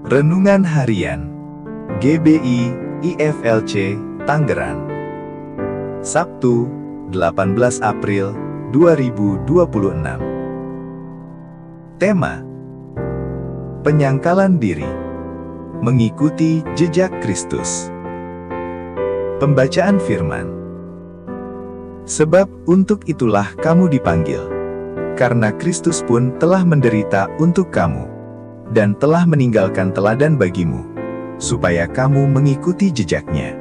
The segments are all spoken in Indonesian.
Renungan Harian GBI IFLC Tangerang, Sabtu 18 April 2026. Tema: Penyangkalan diri, mengikuti jejak Kristus. Pembacaan firman. Sebab untuk itulah kamu dipanggil, karena Kristus pun telah menderita untuk kamu, dan telah meninggalkan teladan bagimu, supaya kamu mengikuti jejaknya.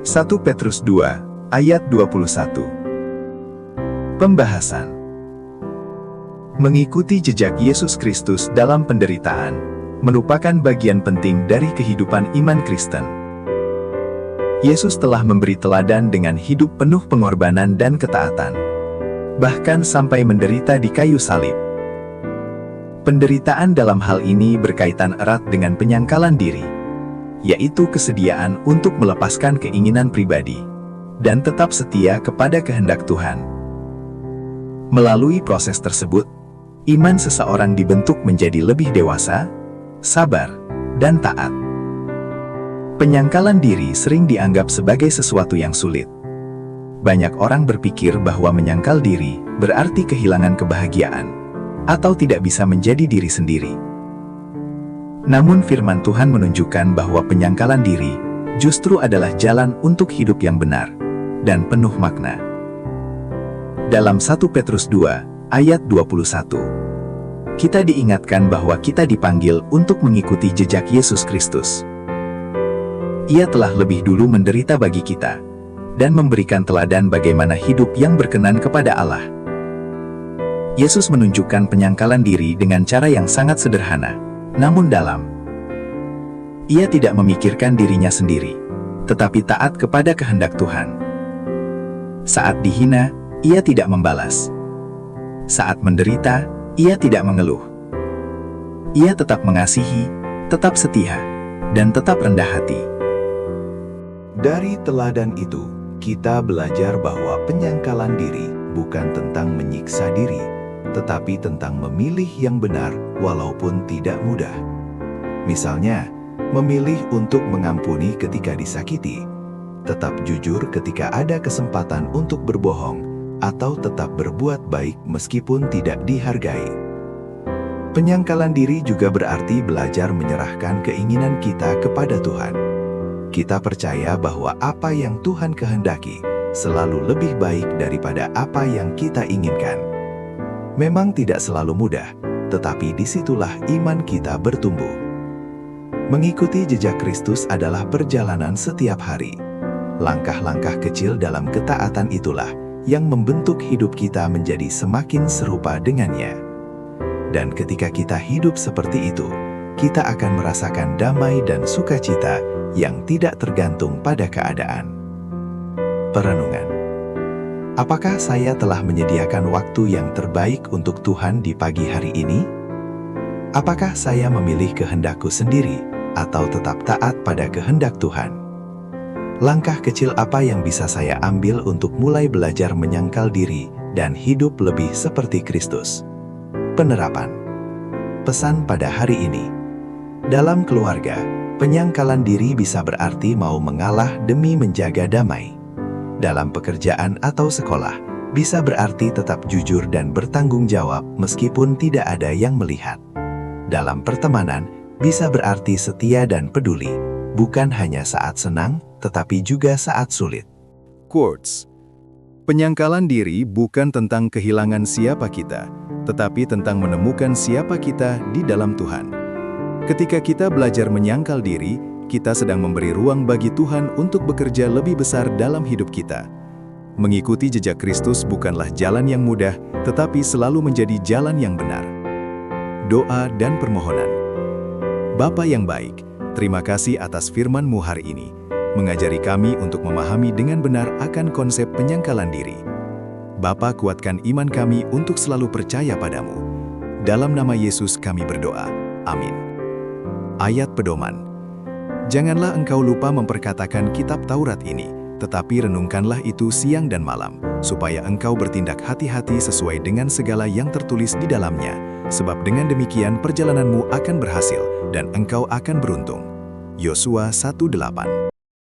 1 Petrus 2, ayat 21. Pembahasan: mengikuti jejak Yesus Kristus dalam penderitaan merupakan bagian penting dari kehidupan iman Kristen. Yesus telah memberi teladan dengan hidup penuh pengorbanan dan ketaatan, bahkan sampai menderita di kayu salib. Penderitaan dalam hal ini berkaitan erat dengan penyangkalan diri, yaitu kesediaan untuk melepaskan keinginan pribadi dan tetap setia kepada kehendak Tuhan. Melalui proses tersebut, iman seseorang dibentuk menjadi lebih dewasa, sabar, dan taat. Penyangkalan diri sering dianggap sebagai sesuatu yang sulit. Banyak orang berpikir bahwa menyangkal diri berarti kehilangan kebahagiaan atau tidak bisa menjadi diri sendiri. Namun firman Tuhan menunjukkan bahwa penyangkalan diri justru adalah jalan untuk hidup yang benar dan penuh makna. Dalam 1 Petrus 2, ayat 21, kita diingatkan bahwa kita dipanggil untuk mengikuti jejak Yesus Kristus. Ia telah lebih dulu menderita bagi kita dan memberikan teladan bagaimana hidup yang berkenan kepada Allah. Yesus menunjukkan penyangkalan diri dengan cara yang sangat sederhana, namun dalam. Ia tidak memikirkan dirinya sendiri, tetapi taat kepada kehendak Tuhan. Saat dihina, ia tidak membalas. Saat menderita, ia tidak mengeluh. Ia tetap mengasihi, tetap setia, dan tetap rendah hati. Dari teladan itu, kita belajar bahwa penyangkalan diri bukan tentang menyiksa diri, tetapi tentang memilih yang benar walaupun tidak mudah. Misalnya, memilih untuk mengampuni ketika disakiti, tetap jujur ketika ada kesempatan untuk berbohong, atau tetap berbuat baik meskipun tidak dihargai. Penyangkalan diri juga berarti belajar menyerahkan keinginan kita kepada Tuhan. Kita percaya bahwa apa yang Tuhan kehendaki selalu lebih baik daripada apa yang kita inginkan. Memang tidak selalu mudah, tetapi disitulah iman kita bertumbuh. Mengikuti jejak Kristus adalah perjalanan setiap hari. Langkah-langkah kecil dalam ketaatan itulah yang membentuk hidup kita menjadi semakin serupa dengannya. Dan ketika kita hidup seperti itu, kita akan merasakan damai dan sukacita yang tidak tergantung pada keadaan. Perenungan. Apakah saya telah menyediakan waktu yang terbaik untuk Tuhan di pagi hari ini? Apakah saya memilih kehendakku sendiri atau tetap taat pada kehendak Tuhan? Langkah kecil apa yang bisa saya ambil untuk mulai belajar menyangkal diri dan hidup lebih seperti Kristus? Penerapan. Pesan pada hari ini. Dalam keluarga, penyangkalan diri bisa berarti mau mengalah demi menjaga damai. Dalam pekerjaan atau sekolah, bisa berarti tetap jujur dan bertanggung jawab meskipun tidak ada yang melihat. Dalam pertemanan, bisa berarti setia dan peduli, bukan hanya saat senang, tetapi juga saat sulit. Quotes. Penyangkalan diri bukan tentang kehilangan siapa kita, tetapi tentang menemukan siapa kita di dalam Tuhan. Ketika kita belajar menyangkal diri, kita sedang memberi ruang bagi Tuhan untuk bekerja lebih besar dalam hidup kita. Mengikuti jejak Kristus bukanlah jalan yang mudah, tetapi selalu menjadi jalan yang benar. Doa dan permohonan. Bapa yang baik, terima kasih atas firman-Mu hari ini, mengajari kami untuk memahami dengan benar akan konsep penyangkalan diri. Bapa, kuatkan iman kami untuk selalu percaya padamu. Dalam nama Yesus kami berdoa. Amin. Ayat pedoman. Janganlah engkau lupa memperkatakan kitab Taurat ini, tetapi renungkanlah itu siang dan malam, supaya engkau bertindak hati-hati sesuai dengan segala yang tertulis di dalamnya, sebab dengan demikian perjalananmu akan berhasil dan engkau akan beruntung. Yosua 1:8